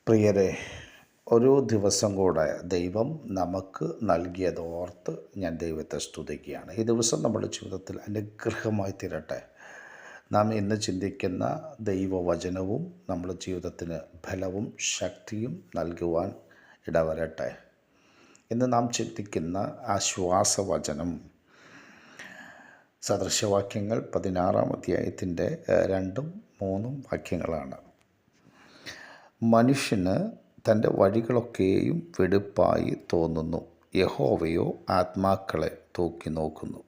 പ്രിയരെ, ഒരു ദിവസം കൂടെ ദൈവം നമുക്ക് നൽകിയതോർത്ത് ഞാൻ ദൈവത്തെ സ്തുതിക്കുകയാണ്. ഈ ദിവസം നമ്മുടെ ജീവിതത്തിൽ അനുഗ്രഹമായി തീരട്ടെ. നാം ഇന്ന് ചിന്തിക്കുന്ന ദൈവവചനവും നമ്മുടെ ജീവിതത്തിന് ബലവും ശക്തിയും നൽകുവാൻ ഇടവരട്ടെ. ഇന്ന് നാം ചിന്തിക്കുന്ന ആശ്വാസവചനം സദൃശവാക്യങ്ങൾ 16-ാം അധ്യായത്തിൻ്റെ 2-ഉം 3-ഉം വാക്യങ്ങളാണ്. മനുഷ്യന് തൻ്റെ വഴികളൊക്കെയും വെടിപ്പായി തോന്നുന്നു, യഹോവയോ ആത്മാക്കളെ തൂക്കി നോക്കുന്നു.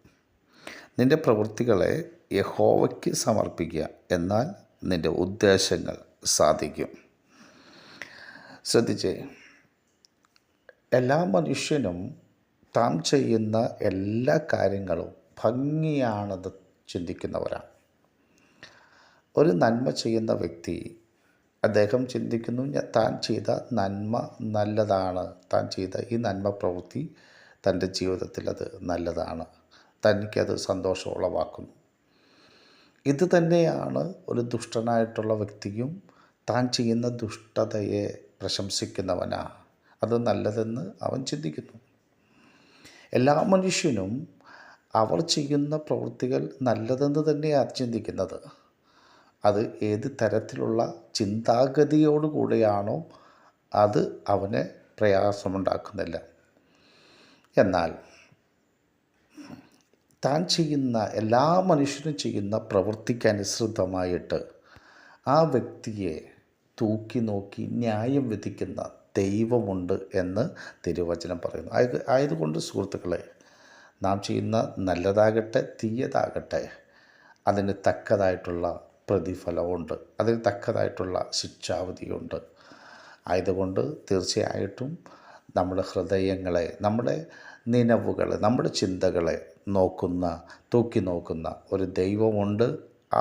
നിൻ്റെ പ്രവൃത്തികളെ യഹോവയ്ക്ക് സമർപ്പിക്കുക, എന്നാൽ നിൻ്റെ ഉദ്ദേശങ്ങൾ സാധിക്കും. ശ്രദ്ധിച്ചേ, എല്ലാ മനുഷ്യനും താൻ ചെയ്യുന്ന എല്ലാ കാര്യങ്ങളും ഭംഗിയാണെന്ന് ചിന്തിക്കുന്നവരാണ്. ഒരു നന്മ ചെയ്യുന്ന വ്യക്തി അദ്ദേഹം ചിന്തിക്കുന്നു, താൻ ചെയ്ത നന്മ നല്ലതാണ്, താൻ ചെയ്ത ഈ നന്മ പ്രവൃത്തി തൻ്റെ ജീവിതത്തിൽ അത് നല്ലതാണ്, തനിക്കത് സന്തോഷം ഉളവാക്കുന്നു. ഇത് തന്നെയാണ് ഒരു ദുഷ്ടനായിട്ടുള്ള വ്യക്തിയും താൻ ചെയ്യുന്ന ദുഷ്ടതയെ പ്രശംസിക്കുന്നവനാ, അത് നല്ലതെന്ന് അവൻ ചിന്തിക്കുന്നു. എല്ലാ മനുഷ്യനും അവർ ചെയ്യുന്ന പ്രവൃത്തികൾ നല്ലതെന്ന് തന്നെയാണ് ചിന്തിക്കുന്നത്. അത് ഏത് തരത്തിലുള്ള ചിന്താഗതിയോടുകൂടിയാണോ അത് അവന് പ്രയാസമുണ്ടാക്കുന്നില്ല. എന്നാൽ താൻ ചെയ്യുന്ന എല്ലാ മനുഷ്യരും ചെയ്യുന്ന പ്രവൃത്തിക്കനുസൃതമായിട്ട് ആ വ്യക്തിയെ തൂക്കി നോക്കി ന്യായം വിധിക്കുന്ന ദൈവമുണ്ട് എന്ന് തിരുവചനം പറയുന്നു. ആയതുകൊണ്ട് സുഹൃത്തുക്കളെ, നാം ചെയ്യുന്ന നല്ലതാകട്ടെ തീയതാകട്ടെ അതിന് തക്കതായിട്ടുള്ള പ്രതിഫലമുണ്ട്, അതിന് തക്കതായിട്ടുള്ള ശിക്ഷാവിധിയുണ്ട്. ആയതുകൊണ്ട് തീർച്ചയായിട്ടും നമ്മുടെ ഹൃദയങ്ങളെ, നമ്മുടെ നിലവുകളെ, നമ്മുടെ ചിന്തകളെ തൂക്കി നോക്കുന്ന ഒരു ദൈവമുണ്ട്.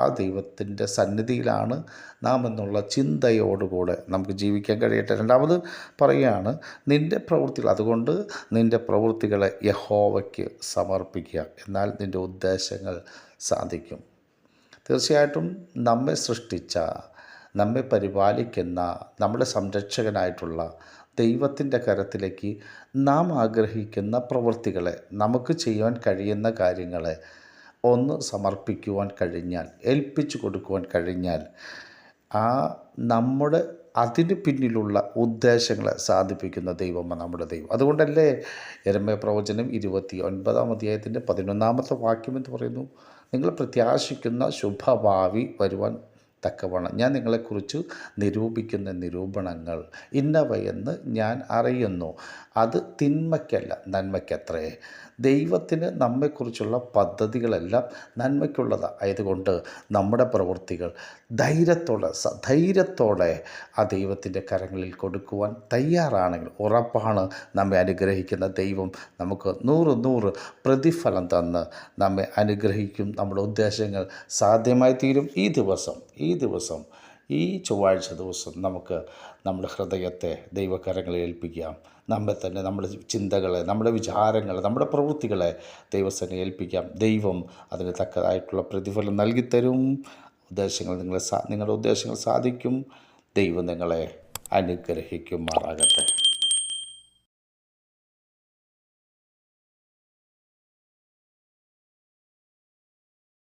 ആ ദൈവത്തിൻ്റെ സന്നിധിയിലാണ് നാം എന്നുള്ള ചിന്തയോടുകൂടെ നമുക്ക് ജീവിക്കാൻ കഴിയട്ടെ. രണ്ടാമത് പറയുകയാണ്, നിൻ്റെ പ്രവൃത്തികൾ, അതുകൊണ്ട് നിൻ്റെ പ്രവൃത്തികളെ യഹോവയ്ക്ക് സമർപ്പിക്കുക, എന്നാൽ നിൻ്റെ ഉദ്ദേശങ്ങൾ സാധിക്കും. തീർച്ചയായിട്ടും നമ്മെ സൃഷ്ടിച്ച, നമ്മെ പരിപാലിക്കുന്ന, നമ്മുടെ സംരക്ഷകനായിട്ടുള്ള ദൈവത്തിൻ്റെ കരത്തിലേക്ക് നാം ആഗ്രഹിക്കുന്ന പ്രവൃത്തികളെ, നമുക്ക് ചെയ്യാൻ കഴിയുന്ന കാര്യങ്ങളെ ഒന്ന് സമർപ്പിക്കുവാൻ കഴിഞ്ഞാൽ, ഏൽപ്പിച്ചു കൊടുക്കുവാൻ കഴിഞ്ഞാൽ, നമ്മുടെ അതിന് പിന്നിലുള്ള ഉദ്ദേശങ്ങളെ സാധിപ്പിക്കുന്ന ദൈവമാണ് നമ്മുടെ ദൈവം. അതുകൊണ്ടല്ലേ യെരമ്യാ പ്രവചനം 29-ാം അധ്യായത്തിൻ്റെ 11-ാമത്തെ വാക്യം എന്ന് പറയുന്നു, നിങ്ങൾ പ്രത്യാശിക്കുന്ന ശുഭഭാവി വരുവാൻ തക്കവണ്ണം ഞാൻ നിങ്ങളെക്കുറിച്ച് നിരൂപിക്കുന്ന നിരൂപണങ്ങൾ ഇന്നവയെന്ന് ഞാൻ അറിയുന്നു, അത് തിന്മയ്ക്കല്ല നന്മയ്ക്കത്രേ. ദൈവത്തിന് നമ്മെക്കുറിച്ചുള്ള പദ്ധതികളെല്ലാം നന്മയ്ക്കുള്ളതാണ്. ആയതുകൊണ്ട് നമ്മുടെ പ്രവൃത്തികൾ ധൈര്യത്തോടെ ആ ദൈവത്തിൻ്റെ കരങ്ങളിൽ കൊടുക്കുവാൻ തയ്യാറാണെങ്കിൽ ഉറപ്പാണ് നമ്മെ അനുഗ്രഹിക്കുന്ന ദൈവം നമുക്ക് 100 പ്രതിഫലം തന്ന് നമ്മെ അനുഗ്രഹിക്കും. നമ്മുടെ ഉദ്ദേശങ്ങൾ സാധ്യമായി തീരും. ഈ ദിവസം ഈ ചൊവ്വാഴ്ച ദിവസം നമുക്ക് നമ്മുടെ ഹൃദയത്തെ ദൈവകരങ്ങളിൽ ഏൽപ്പിക്കാം. നമ്മെ തന്നെ, നമ്മുടെ ചിന്തകളെ, നമ്മുടെ വിചാരങ്ങളെ, നമ്മുടെ പ്രവൃത്തികളെ ദൈവസ്ഥനെ ഏൽപ്പിക്കാം. ദൈവം അതിന് തക്കതായിട്ടുള്ള പ്രതിഫലം നൽകിത്തരും. നിങ്ങളുടെ ഉദ്ദേശങ്ങൾ സാധിക്കും. ദൈവം നിങ്ങളെ അനുഗ്രഹിക്കുമാറാകട്ടെ.